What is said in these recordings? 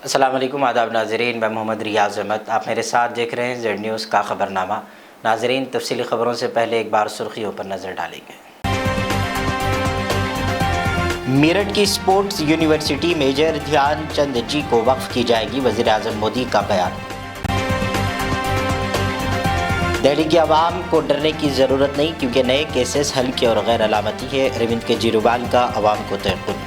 अस्सलाम वालेकुम, आदाब नाज़रीन। मैं मोहम्मद रियाज़ अहमद, आप मेरे साथ देख रहे हैं जेड न्यूज़ का ख़बरनामा। नाज़रीन, तफसीली ख़बरों से पहले एक बार सुर्खियों पर नज़र डालेंगे। मेरठ की स्पोर्ट्स यूनिवर्सिटी मेजर ध्यानचंद जी को वक्फ की जाएगी, वज़ीर आज़म मोदी का बयान। दिल्ली की आवाम को डरने की ज़रूरत नहीं क्योंकि नए केसेस हल्के और गैर अलामती है, अरविंद केजरीवाल का आवाम को तयक़ुन।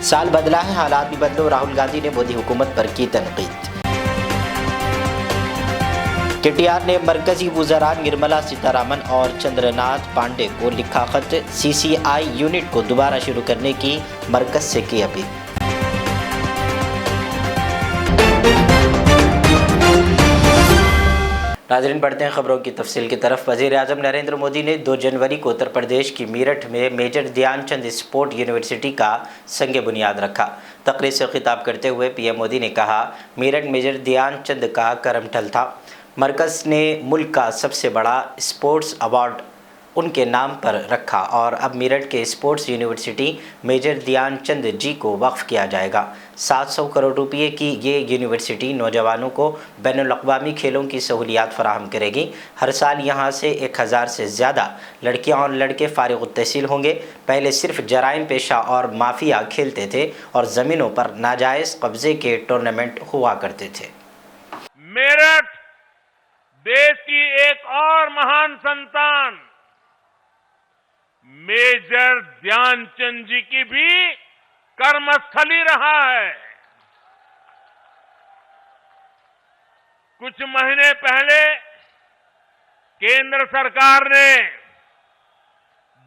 साल बदला है, हालात भी बदलो, राहुल गांधी ने मोदी हुकूमत पर की तनकीद। केटीआर ने मरकजी वुज़रा निर्मला सीतारामन और चंद्रनाथ पांडे को लिखा खत, सीसीआई यूनिट को दोबारा शुरू करने की मरकज से की अपील। नाज़रीन, बढ़ते हैं खबरों की तफसील की तरफ। वज़ीर आज़म नरेंद्र मोदी ने 2 जनवरी को उत्तर प्रदेश की मेरठ में मेजर ध्यानचंद स्पोर्ट यूनिवर्सिटी का संग बुनियाद रखा। तकरीर से खिताब करते हुए पीएम मोदी ने कहा, मेरठ मेजर ध्यानचंद का करमठल था। मरकज़ ने मुल्क का सबसे बड़ा स्पोर्ट्स अवार्ड उनके नाम पर रखा और अब मेरठ के स्पोर्ट्स यूनिवर्सिटी मेजर ध्यानचंद जी को वक्फ किया जाएगा। 700 करोड़ रुपये की ये यूनिवर्सिटी नौजवानों को बैनुल-अक़वामी खेलों की सहूलियात फराहम करेगी। हर साल यहाँ से 1000 से ज़्यादा लड़कियाँ और लड़के फ़ारिग़ तहसील होंगे। पहले सिर्फ जराइम पेशा और माफिया खेलते थे और ज़मीनों पर नाजायज़ कब्ज़े के टूर्नामेंट हुआ करते थे। मेरठ देश की एक और महान संतान मेजर ध्यानचंद जी की भी कर्मस्थली रहा है। कुछ महीने पहले केंद्र सरकार ने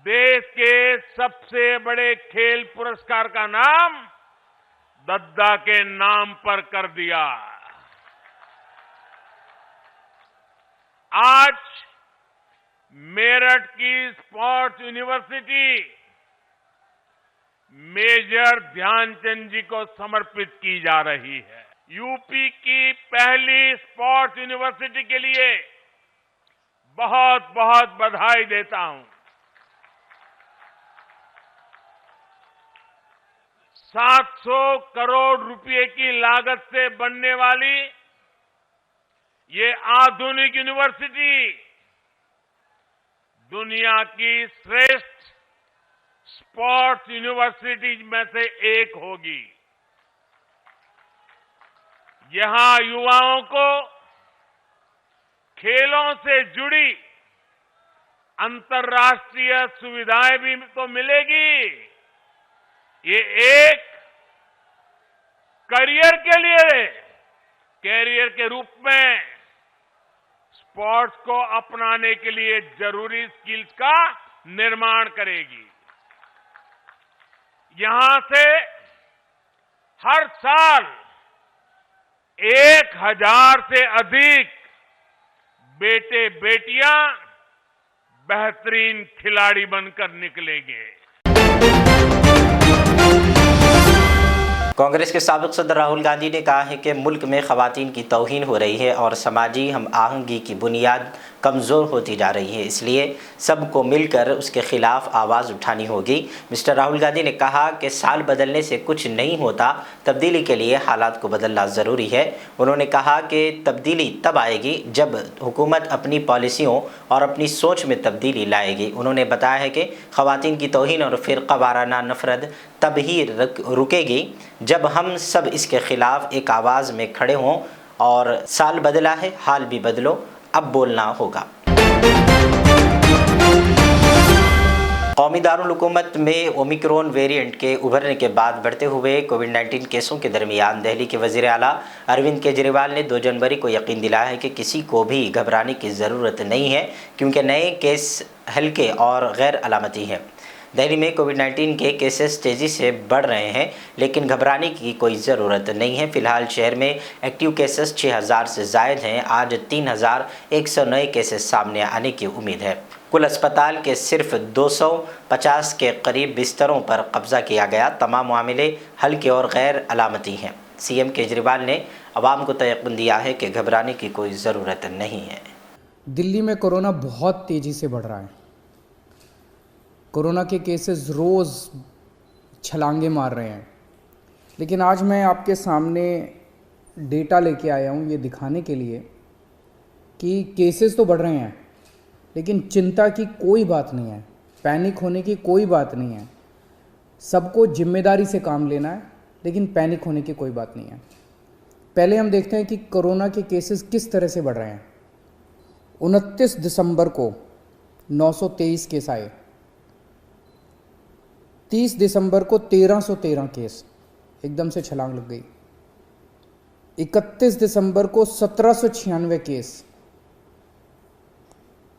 देश के सबसे बड़े खेल पुरस्कार का नाम दद्दा के नाम पर कर दिया। आज मेरठ की स्पोर्ट्स यूनिवर्सिटी मेजर ध्यानचंद जी को समर्पित की जा रही है। यूपी की पहली स्पोर्ट्स यूनिवर्सिटी के लिए बहुत बहुत बधाई देता हूं। 700 करोड़ रुपए की लागत से बनने वाली ये आधुनिक यूनिवर्सिटी दुनिया की श्रेष्ठ स्पोर्ट्स यूनिवर्सिटीज में से एक होगी। यहां युवाओं को खेलों से जुड़ी अंतर्राष्ट्रीय सुविधाएं भी तो मिलेगी। ये एक कैरियर के रूप में स्पोर्ट्स को अपनाने के लिए जरूरी स्किल्स का निर्माण करेगी। यहां से हर साल 1000 से अधिक बेटे बेटियां बेहतरीन खिलाड़ी बनकर निकलेंगे। कांग्रेस के साबिक सदर राहुल गांधी ने कहा है कि मुल्क में ख़वातीन की तौहीन हो रही है और समाजी हम आहंगी की बुनियाद कमज़ोर होती जा रही है, इसलिए सबको मिलकर उसके ख़िलाफ़ आवाज़ उठानी होगी। मिस्टर राहुल गांधी ने कहा कि साल बदलने से कुछ नहीं होता, तब्दीली के लिए हालात को बदलना ज़रूरी है। उन्होंने कहा कि तब्दीली तब आएगी जब हुकूमत अपनी पॉलिसियों और अपनी सोच में तब्दीली लाएगी। उन्होंने बताया है कि ख़वातीन की तौहीन और फ़िरक़ा वाराना नफ़रत तब ही रुकेगी जब हम सब इसके ख़िलाफ़ एक आवाज़ में खड़े हों। और साल बदला है, हाल भी बदलो, अब बोलना होगा। कौमी दारुल हुकूमत में ओमिक्रॉन वेरिएंट के उभरने के बाद बढ़ते हुए कोविड-19 केसों के दरमियान दिल्ली के वज़ीर आला अरविंद केजरीवाल ने 2 जनवरी को यकीन दिलाया है कि किसी को भी घबराने की ज़रूरत नहीं है क्योंकि नए केस हल्के और गैर अलामती हैं। दिल्ली में कोविड-19 के केसेस तेज़ी से बढ़ रहे हैं, लेकिन घबराने की कोई ज़रूरत नहीं है। फ़िलहाल शहर में एक्टिव केसेस 6000 से ज़ायद हैं। आज 3100 नए केसेस सामने आने की उम्मीद है। कुल अस्पताल के सिर्फ 250 के करीब बिस्तरों पर कब्ज़ा किया गया। तमाम मामले हल्के और गैर अलामती हैं। सीएम केजरीवाल ने आवाम को तयक़ुन दिया है कि घबराने की कोई ज़रूरत नहीं है। दिल्ली में कोरोना बहुत तेज़ी से बढ़ रहा है। कोरोना के केसेस रोज़ छलांगे मार रहे हैं। लेकिन आज मैं आपके सामने डेटा लेके आया हूँ ये दिखाने के लिए कि केसेस तो बढ़ रहे हैं, लेकिन चिंता की कोई बात नहीं है, पैनिक होने की कोई बात नहीं है। सबको जिम्मेदारी से काम लेना है, लेकिन पैनिक होने की कोई बात नहीं है। पहले हम देखते हैं कि कोरोना के केसेस किस तरह से बढ़ रहे हैं। 29 दिसंबर को 923 केस आए, 30 दिसंबर को 1313 केस, एकदम से छलांग लग गई। 31 दिसंबर को 1796 केस,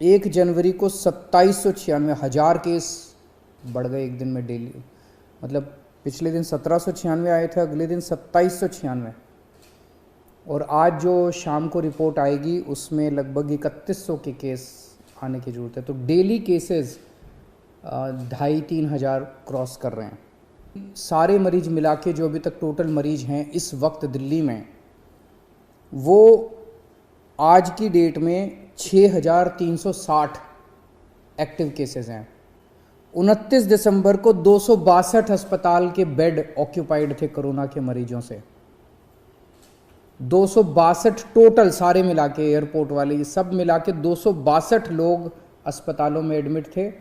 1 जनवरी को 2796, 1000 केस बढ़ गए एक दिन में डेली। मतलब पिछले दिन 1796 आए थे, अगले दिन 2796, और आज जो शाम को रिपोर्ट आएगी उसमें लगभग 3100 के केस आने की ज़रूरत है। तो डेली केसेस 2500-3000 हज़ार क्रॉस कर रहे हैं। सारे मरीज मिला के जो अभी तक टोटल मरीज हैं इस वक्त दिल्ली में, वो आज की डेट में 6360 एक्टिव केसेस हैं। 29 दिसंबर को 262 अस्पताल के बेड ऑक्यूपाइड थे कोरोना के मरीजों से। 262 टोटल, सारे मिला के, एयरपोर्ट वाले सब मिला के 262 लोग अस्पतालों में एडमिट थे।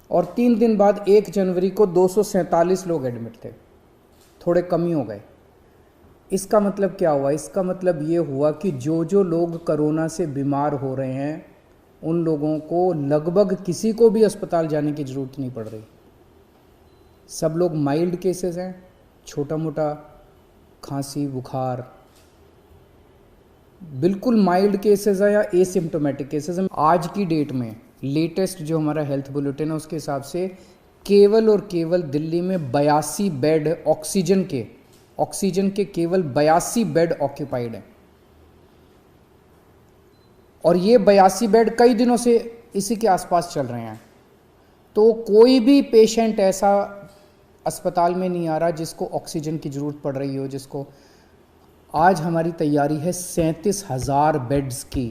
और 3 दिन बाद 1 जनवरी को 247 लोग एडमिट थे, थोड़े कम ही हो गए। इसका मतलब क्या हुआ? इसका मतलब ये हुआ कि जो लोग कोरोना से बीमार हो रहे हैं उन लोगों को लगभग किसी को भी अस्पताल जाने की ज़रूरत नहीं पड़ रही। सब लोग माइल्ड केसेस हैं, छोटा मोटा खांसी बुखार, बिल्कुल माइल्ड केसेस है या एसिम्टोमेटिक केसेस हैं। आज की डेट में लेटेस्ट जो हमारा हेल्थ बुलेटिन है उसके हिसाब से केवल और केवल दिल्ली में 82 बेड ऑक्सीजन के केवल 82 बेड ऑक्यूपाइड हैं। और ये 82 बेड कई दिनों से इसी के आसपास चल रहे हैं। तो कोई भी पेशेंट ऐसा अस्पताल में नहीं आ रहा जिसको ऑक्सीजन की ज़रूरत पड़ रही हो, जिसको आज हमारी तैयारी है 37,000 बेड्स की।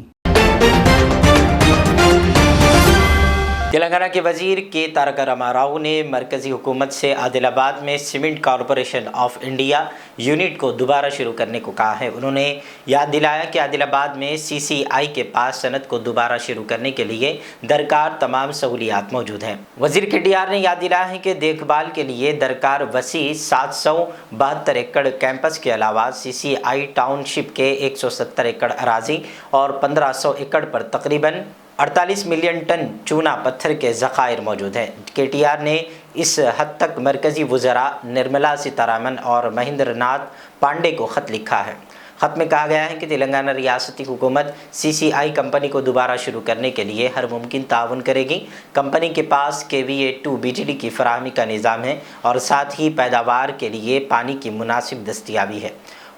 तेलंगाना के वजीर के तारक रामाराव ने मरकजी हुकूमत से आदिलाबाद में cement corporation of India unit को दोबारा शुरू करने को कहा है। उन्होंने याद दिलाया कि आदिलाबाद में सीसीआई के पास सनत को दोबारा शुरू करने के लिए दरकार तमाम सहूलियात मौजूद हैं। वजीर KTR ने याद दिलाया है कि देखभाल के लिए दरकार वसी 772 एकड़ कैंपस के अलावा सीसीआई टाउनशिप के 170 एकड़ अराजी और 1500 एकड़ पर तकरीबन 48 मिलियन टन चूना पत्थर के ज़खायर मौजूद हैं। KTR ने इस हद तक मरकज़ी वज़रा निर्मला सीतारामन और महेंद्र नाथ पांडे को ख़त लिखा है। ख़त में कहा गया है कि तेलंगाना रियासती हुकूमत CCI कंपनी को दोबारा शुरू करने के लिए हर मुमकिन ताउन करेगी। कंपनी के पास KVA-2 बिजली की फराहमी का निज़ाम है और साथ ही पैदावार के लिए पानी की मुनासिब दस्तियाबी है।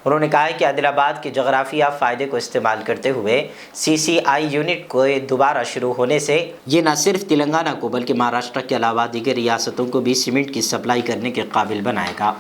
उन्होंने कहा है कि आदिलाबाद के जोग्राफिया फ़ायदे को इस्तेमाल करते हुए CCI यूनिट को दोबारा शुरू होने से ये न सिर्फ तेलंगाना को बल्कि महाराष्ट्र के अलावा दीगर रियासतों को भी सीमेंट की सप्लाई करने के काबिल बनाएगा।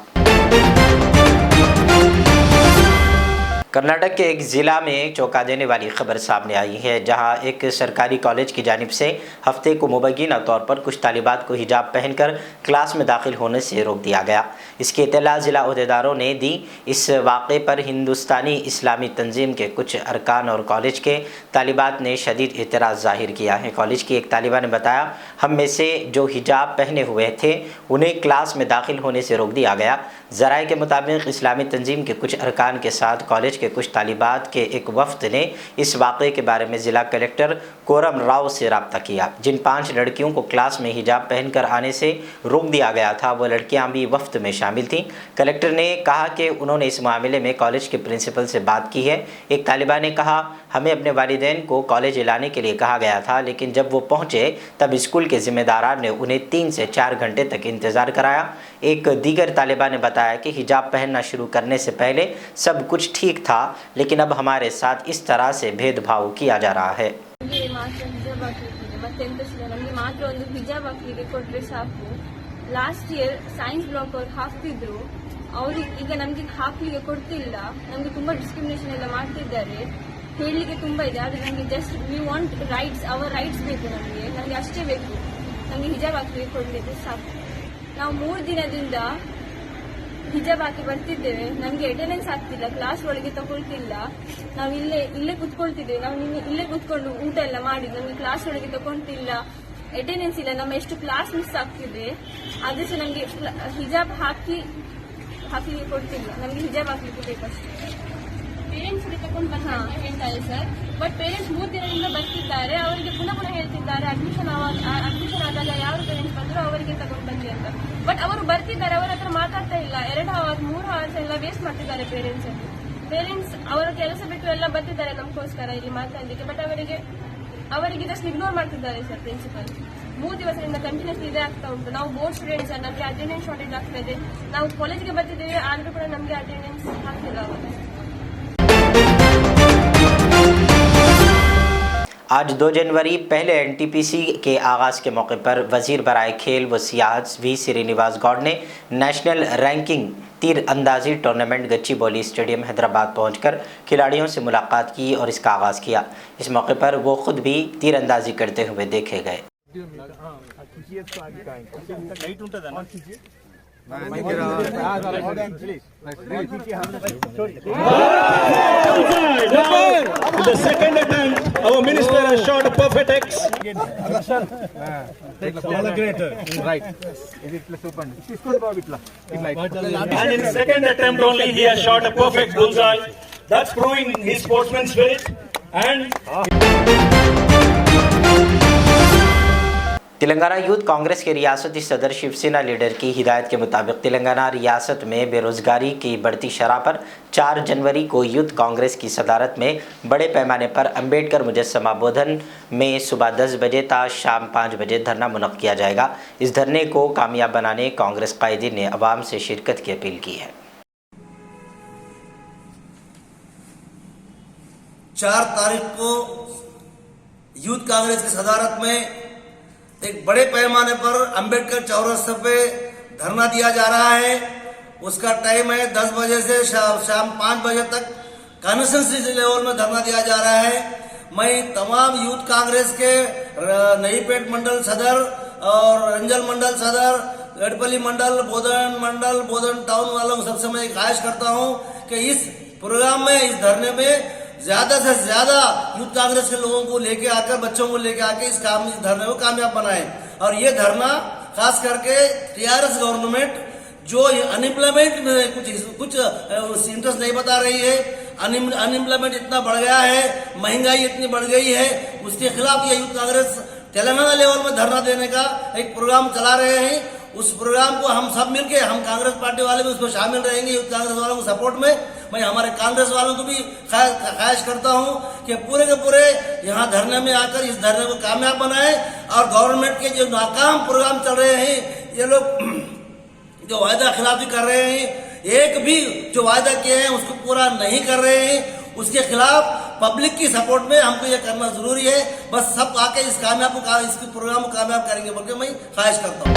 कर्नाटक के एक ज़िला में चौंका देने वाली खबर सामने आई है, जहां एक सरकारी कॉलेज की जानिब से हफ्ते को मुबैना तौर पर कुछ तालिबात को हिजाब पहनकर क्लास में दाखिल होने से रोक दिया गया। इसकी इत्तला ज़िला अहदेदारों ने दी। इस वाक़े पर हिंदुस्तानी इस्लामी तंजीम के कुछ अरकान और कॉलेज के तालिबात ने शदीद एतराज़ ज़ाहिर किया है। कॉलेज की एक तालिबा ने बताया, हम में से जो हिजाब पहने हुए थे उन्हें क्लास में दाखिल होने से रोक दिया गया। ज़राए के मुताबिक इस्लामी तंजीम के कुछ अरकान के साथ कॉलेज के कुछ तालिबात के एक वफ्द ने इस वाक़े के बारे में ज़िला कलेक्टर कोरम राव से रब्ता किया। जिन 5 लड़कियों को क्लास में हिजाब पहनकर आने से रोक दिया गया था वो लड़कियां भी वफ्द में शामिल थीं। कलेक्टर ने कहा कि उन्होंने इस मामले में कॉलेज के प्रिंसिपल से बात की है। एक तालिबा ने कहा, हमें अपने वालिदैन को कॉलेज लाने के लिए कहा गया था, लेकिन जब वो पहुँचे तब स्कूल के ज़िम्मेदारान ने उन्हें 3 से 4 घंटे तक इंतज़ार कराया। एक दीगर तालिबा ने बताया कि हिजाब पहनना शुरू करने से पहले सब कुछ ठीक था, लेकिन अब हमारे साथ इस तरह से भेदभाव किया जा रहा है। लास्ट ईयर साइंस ब्लॉक और ಹಾಕ್ತಿದ್ರು ಅವರು ಈಗ ನಮಗೆ ಹಾಕ್ಲಿಕ್ಕೆ ಕೊಡ್ತಿಲ್ಲ ನಮಗೆ ತುಂಬಾ ಡಿಸ್ಕ್ರಿಮಿನೇಷನ್ ಎಲ್ಲ ಮಾಡ್ತಿದ್ದಾರೆ ಹೇಳಲಿಕ್ಕೆ ತುಂಬಾ ಇದೆ ಆದ್ರೆ ನಮಗೆ just we want rights our rights ಬೇಕು ನಮಗೆ ಅಷ್ಟೇ ಬೇಕು ನಮಗೆ ಹಿಜಾಬ್ ಹಾಕ್ಲಿಕ್ಕೆ ಕೊಡಲಿಕ್ಕೆ ಸಾಕು ನಾವು 3 ದಿನದಿಂದ ಹಿಜಾಬ್ ಹಾಕಿ ಬರ್ತಿದ್ದೇವೆ, ನಮ್ಗೆ ಅಟೆಂಡೆನ್ಸ್ ಆಗ್ತಿಲ್ಲ, ಕ್ಲಾಸ್ ಒಳಗೆ ತಗೊಳ್ತಿಲ್ಲ, ನಾವು ಇಲ್ಲೇ ಕುತ್ಕೊಳ್ತಿದ್ದೇವೆ, ನಾವು ಇಲ್ಲೇ ಕುತ್ಕೊಂಡು ಊಟ ಎಲ್ಲ ಮಾಡಿ ನಮ್ಗೆ ಕ್ಲಾಸ್ ಒಳಗೆ ತಗೊಳ್ತಿಲ್ಲ, ಅಟೆಂಡೆನ್ಸ್ ಇಲ್ಲ, ನಮ್ಮ ಎಷ್ಟು ಕ್ಲಾಸ್ ಮಿಸ್ ಆಗ್ತಿದೆ, ಆದ್ರೆ ಸಹ ನಮ್ಗೆ ಹಿಜಾಬ್ ಹಾಕಲಿಕ್ಕೆ ಕೊಡ್ತಿಲ್ಲ, ನಮ್ಗೆ ಹಿಜಾಬ್ ಹಾಕ್ಲಿಕ್ಕೆ ಬೇಕಷ್ಟೇ. ಪೇರೆಂಟ್ಸ್ ತಗೊಂಡು ಬಂದ ಹೇಳ್ತಾರೆ ಸರ್, ಬಟ್ ಪೇರೆಂಟ್ಸ್ 3 ದಿನದಿಂದ ಬರ್ತಿದ್ದಾರೆ, ಅವರಿಗೆ ಪುನಃ ಹೇಳ್ತಿದ್ದಾರೆ ಅಡ್ಮಿಷನ್ ಆದಾಗ ಯಾರು ಪೇರೆಂಟ್ಸ್ ಬಂದ್ರು ಅವರಿಗೆ ತಗೊಂಡು ಬನ್ನಿ ಅಂತ. ಬಟ್ ಅವರು ಬರ್ತಿದ್ದಾರೆ, ಅವರ ಹತ್ರ ಮಾತಾಡ್ತಾ ಇಲ್ಲ. 2 ಅವರ್ 3 ಅವರ್ಸ್ ಎಲ್ಲ ವೇಸ್ಟ್ ಮಾಡ್ತಿದ್ದಾರೆ ಪೇರೆಂಟ್ಸ್ ಅವರ ಕೆಲಸ ಬಿಟ್ಟು ಎಲ್ಲ ಬರ್ತಿದ್ದಾರೆ ನಮಗೋಸ್ಕರ ಇಲ್ಲಿ ಮಾತಾಡಲಿಕ್ಕೆ. ಬಟ್ ಅವರಿಗೆ ಜಸ್ಟ್ ಇಗ್ನೋರ್ ಮಾಡ್ತಿದ್ದಾರೆ ಸರ್ ಪ್ರಿನ್ಸಿಪಲ್. 3 ದಿವಸದಿಂದ ಕಂಟಿನ್ಯೂಸ್ ಇದೇ ಆಗ್ತಾ ಉಂಟು. ನಾವು ಬೋರ್ಡ್ ಸ್ಟೂಡೆಂಟ್ಸ್, ನಮಗೆ ಅಟೆಂಡೆನ್ಸ್ ಶಾರ್ಟೇಜ್ ಆಗ್ತಾ ಇದೆ. ನಾವು ಕಾಲೇಜ್ಗೆ ಬರ್ತಿದ್ದೇವೆ, ಆದ್ರೂ ಕೂಡ ನಮಗೆ ಅಟೆಂಡೆನ್ಸ್ ಆಗ್ತಿಲ್ಲ ಅವಾಗ. आज 2 जनवरी पहले एनटीपीसी के आगाज़ के मौके पर वजीर बराए खेल व सियाहत वी श्रीनिवास गौड़ ने नेशनल रैंकिंग तीर अंदाजी टूर्नामेंट गच्चीबौली स्टेडियम हैदराबाद पहुंचकर खिलाड़ियों से मुलाकात की और इसका आगाज़ किया। इस मौके पर वो खुद भी तीर अंदाजी करते हुए देखे गए। The second attempt, our minister has shot a perfect X. Right. And in second attempt only, he has shot a perfect bullseye. That's proving his sportsman spirit. And Telangana youth Congress के रियासती सदर शिवसेना लीडर की हिदायत के मुताबिक तेलंगाना रियासत में बेरोजगारी की बढ़ती शरह पर 4 जनवरी को यूथ कांग्रेस की सदारत में बड़े पैमाने पर अंबेडकर मुजस्समा बोधन में सुबह 10 बजे ता शाम 5 बजे धरना मुनक्किद किया जाएगा। इस धरने को कामयाब बनाने कांग्रेस कायदीन ने अवाम से शिरकत की अपील की है। 4 तारीख को यूथ कांग्रेस की सदारत में एक बड़े पैमाने पर अंबेडकर चौरस्ते पे धरना दिया जा रहा है। उसका टाइम है 10 बजे से शाम 5 बजे तक कॉन्स्टिट्यूंसी लेवल में धरना दिया जा रहा है। मैं तमाम यूथ कांग्रेस के नईपेट मंडल सदर और रंजल मंडल सदर, गढ़पल्ली मंडल, बोधन टाउन वालों सबसे मैं ख्वाहिश करता हूं कि इस प्रोग्राम में, इस धरने में ज्यादा से ज्यादा यूथ कांग्रेस के लोगों को लेके आकर, बच्चों को लेके आके इस धरने को कामयाब बनाए। और ये धरना खास करके टीआरएस गवर्नमेंट जो अनएम्प्लॉयमेंट में कुछ इंटरेस्ट नहीं बता रही है, अनएम्प्लॉयमेंट इतना बढ़ गया है, महंगाई इतनी बढ़ गई है, उसके खिलाफ ये यूथ कांग्रेस तेलंगाना लेवल में धरना देने का एक प्रोग्राम चला रहे हैं। उस प्रोग्राम को हम सब मिलके, हम कांग्रेस पार्टी वाले भी उसमें शामिल रहेंगे यूथ कांग्रेस वालों को सपोर्ट में। मैं हमारे कांग्रेस वालों को भी ख्वाहिश करता हूं कि पूरे के पूरे यहाँ धरने में आकर इस धरने को कामयाब बनाए। और गवर्नमेंट के जो नाकाम प्रोग्राम चल रहे हैं, ये लोग जो वायदा खिलाफी कर रहे हैं, एक भी जो वायदा किए हैं उसको पूरा नहीं कर रहे हैं, उसके खिलाफ पब्लिक की सपोर्ट में हमको ये करना जरूरी है। बस सब आके इस प्रोग्राम को कामयाब करेंगे बोल के मैं ख्वाहिश करता हूँ।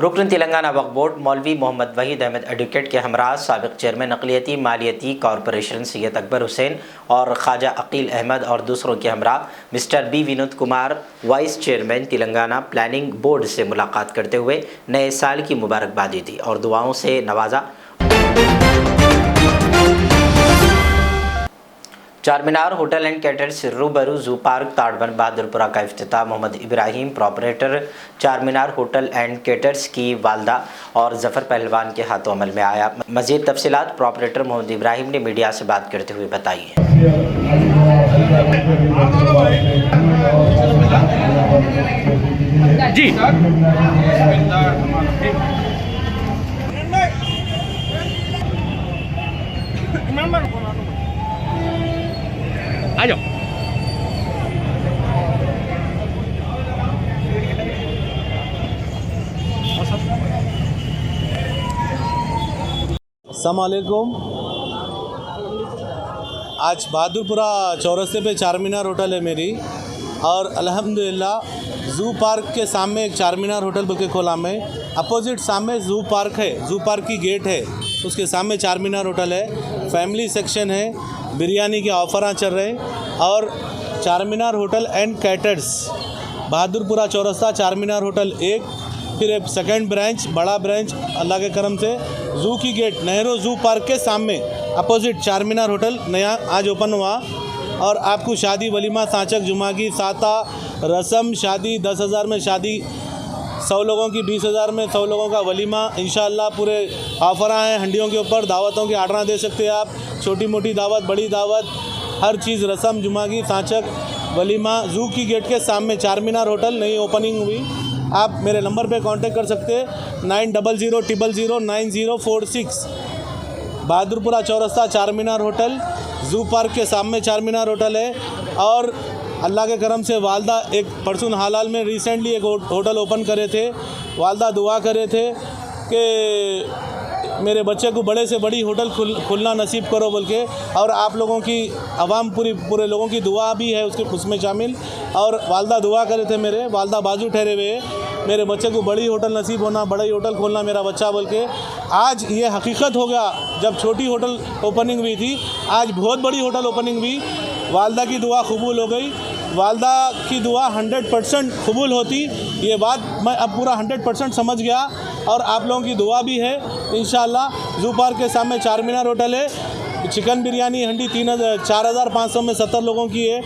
रुकन तेलंगाना वक्फ बोर्ड मौलवी मोहम्मद वहीद अहमद एडवोकेट के हमरा साबिक चेयरमैन अक़लियती मालियती कॉरपोरेशन सैयद अकबर हुसैन और ख्वाजा अकील अहमद और दूसरों के हमरा mister B Vinod Kumar vice chairman Telangana planning board से मुलाकात करते हुए नए साल की मुबारकबादी दी और दुआओं से नवाजा। चारमीनार होटल एंड कैटर्स रूबरू जू पार्क ताड़बन बहादुरपुरा का इफ्तिताह Mohammed Ibrahim proprietor Charminar hotel and caterers की वालदा और जफ़र पहलवान के हाथों अमल में आया। मज़ीद तफसीलात प्रॉपरेटर मोहम्मद इब्राहिम ने मीडिया से बात करते हुए बताई है। जी आ जाओ। अस्सलामुअलैकुम। आज बहादुरपुरा चौरस्ते पे चारमीनार होटल है मेरी, और अल्हम्दुलिल्लाह ज़ू पार्क के सामने एक चारमीनार होटल बोल के खोला मैं। अपोजिट सामने ज़ू पार्क है, ज़ू पार्क की गेट है, उसके सामने चारमीनार होटल है। फैमिली सेक्शन है, बिरयानी के ऑफ़र चल रहे हैं। और Charminar hotel and caterers Bahadurpura Chaurasta Charminar hotel 1 फिर एक सेकंड ब्रांच, बड़ा ब्रांच अल्लाह के करम से ज़ू की गेट नेहरू ज़ू पार्क के सामने अपोजिट चारमीनार होटल नया आज ओपन हुआ। और आपको शादी वलीमा सांचक जुमा की साता रस्म शादी 10,000 में शादी, 100 लोगों की 20,000 में 100 लोगों का वलीमा इंशाअल्लाह। पूरे ऑफर हैं हंडियों के ऊपर, दावतों के आर्डर दे सकते हैं आप, छोटी मोटी दावत बड़ी दावत हर चीज़, रस्म जुमा की सांचक वलीमा ज़ू की गेट के सामने चारमीनार होटल नई ओपनिंग हुई। आप मेरे नंबर पे कांटेक्ट कर सकते हैं 9000009046। Bahadurpura Chaurasta Charminar hotel, zoo park के सामने चारमीनार होटल है। और अल्लाह के करम से वालदा एक परसों हालाल में रिसेंटली एक होटल ओपन करे थे। वालदा दुआ करे थे कि मेरे बच्चे को बड़े से बड़ी होटल खुलना नसीब करो बोल के। और आप लोगों की आवाम पूरे लोगों की दुआ भी है उसमें शामिल। और वालदा दुआ करे थे, मेरे वालदा बाजू ठहरे हुए, मेरे बच्चे को बड़ी होटल नसीब होना, बड़ी होटल खोलना मेरा बच्चा बोल के। आज ये हकीकत हो गया, जब छोटी होटल ओपनिंग हुई थी आज बहुत बड़ी होटल ओपनिंग हुई। वालदा की दुआ कबूल हो गई, वालदा की दुआ 100% कबूल होती, ये बात मैं अब पूरा 100% समझ गया। और आप लोगों की दुआ भी है इंशाअल्लाह। ज़ू पार्क के सामने चारमीनार होटल है। चिकन बिरयानी हंडी 4,500 में 70 लोगों की है,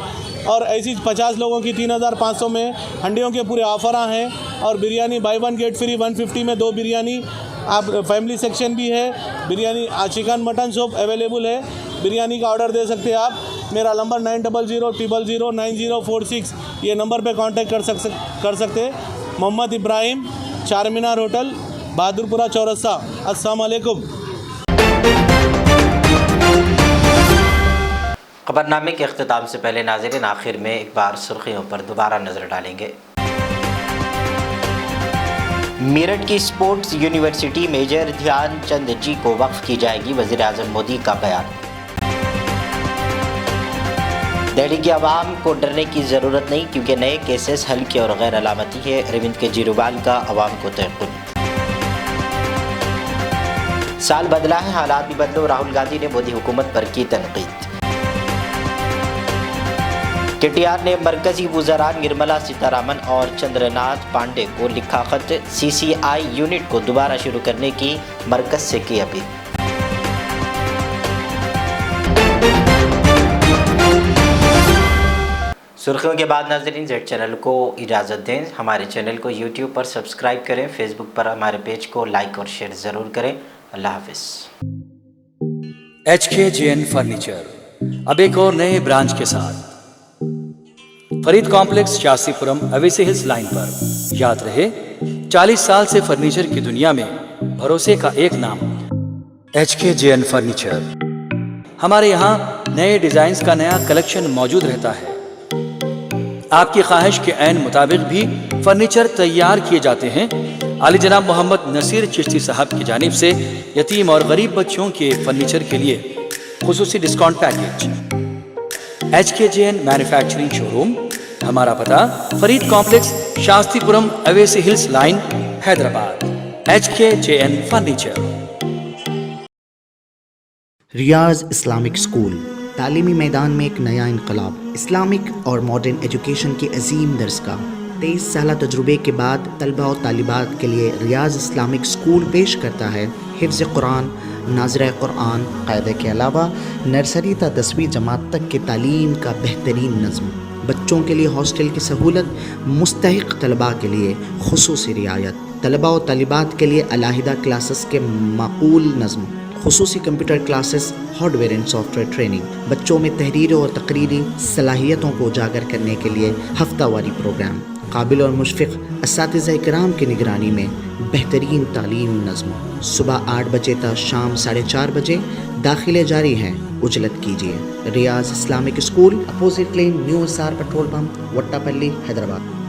और ऐसी 50 लोगों की 3,500 में हंडियों के पूरे ऑफर हैं। और बिरयानी बाय 1 गेट फ्री 150 में 2 बिरयानी। आप फैमिली सेक्शन भी है, biryani chicken mutton soup available है, बिरयानी का ऑर्डर दे सकते हैं आप। मेरा नंबर 9000009046, ये नंबर पे कांटेक्ट कर सकते हैं। मोहम्मद इब्राहिम, चारमीनार होटल, बहादुरपुरा चौरस्ता। अस्सलाम वालेकुम। खबरनामे के अख्तिताम से पहले नाज़रीन आखिर में एक बार सुर्खियों पर दोबारा नज़र डालेंगे। मेरठ की स्पोर्ट्स यूनिवर्सिटी मेजर ध्यानचंद जी को वक्फ की जाएगी, वज़ीर आज़म मोदी का बयान। दिल्ली की आवाम को डरने की ज़रूरत नहीं क्योंकि नए केसेस हल्के और गैर अलामती है, अरविंद केजरीवाल का आवाम को तयक़ुन। साल बदला है हालात भी बदलो, राहुल गांधी ने मोदी हुकूमत पर की तनकीद। केटीआर ने मरकजी वुज़रा निर्मला सीतारामन और चंद्रनाथ पांडे को लिखा खत, सीसीआई यूनिट को दोबारा शुरू करने की मरकज से की अपील। सुर्खियों के बाद नाज़रीन जेड चैनल को इजाज़त दें। हमारे चैनल को यूट्यूब पर सब्सक्राइब करें, फेसबुक पर हमारे पेज को लाइक और शेयर ज़रूर करें। अल्लाह हाफिज़। HKJN फर्नीचर अब एक और नए ब्रांच के साथ Farid complex, Shastripuram, Owaisi hills line पर। याद रहे 40 साल से फर्नीचर की दुनिया में भरोसे का एक नाम HKJN फर्नीचर। हमारे यहाँ नए डिजाइन्स का नया कलेक्शन मौजूद रहता है। आपकी ख्वाहिश के ऐन मुताबिक भी फर्नीचर तैयार किए जाते हैं। आली जनाब मोहम्मद नसीर चिश्ती साहब की जानिब से यतीम और गरीब बच्चों के फर्नीचर के लिए खुसूसी discount package. HKJN manufacturing showroom, हमारा पता Farid complex, Shastripuram, Owaisi hills line, Hyderabad. HKJN furniture. Riyaz Islamic school, तालीमी मैदान में एक नया इनकलाब। इस्लामिक और मॉडर्न एजुकेशन की अजीम दरसगाह। 23 साल तजुर्बे के बाद तलबा और तालिबात के लिए रियाज इस्लामिक स्कूल पेश करता है हिफ्ज़ कुरान, नाज़िरा कुरान, क़ायदे के अलावा नर्सरी ta 10वीं जमात तक की तालीम का बेहतरीन नज़्म। बच्चों के लिए हॉस्टल की सहूलत, मुस्तहिक़ तलबा के लिए खुसूसी रियायत, तलबा और तालिबात के लिए अलहदा क्लासेस के माकूल नज़्म, खुसूसी computer classes, hardware and software training. बच्चों में तहरीरी और तकरीरी सलाहियतों को उजागर करने के लिए हफ्तावारी प्रोग्राम। काबिल और मुशफ़िक़ असातिज़ा इकराम की निगरानी में बेहतरीन तालीम नज़्म। सुबह 8 बजे तक शाम 4:30 बजे दाखिले जारी हैं, उजलत कीजिए। Riyaz Islamic school, opposite lane, new SR petrol pump, Vattepally, Hyderabad.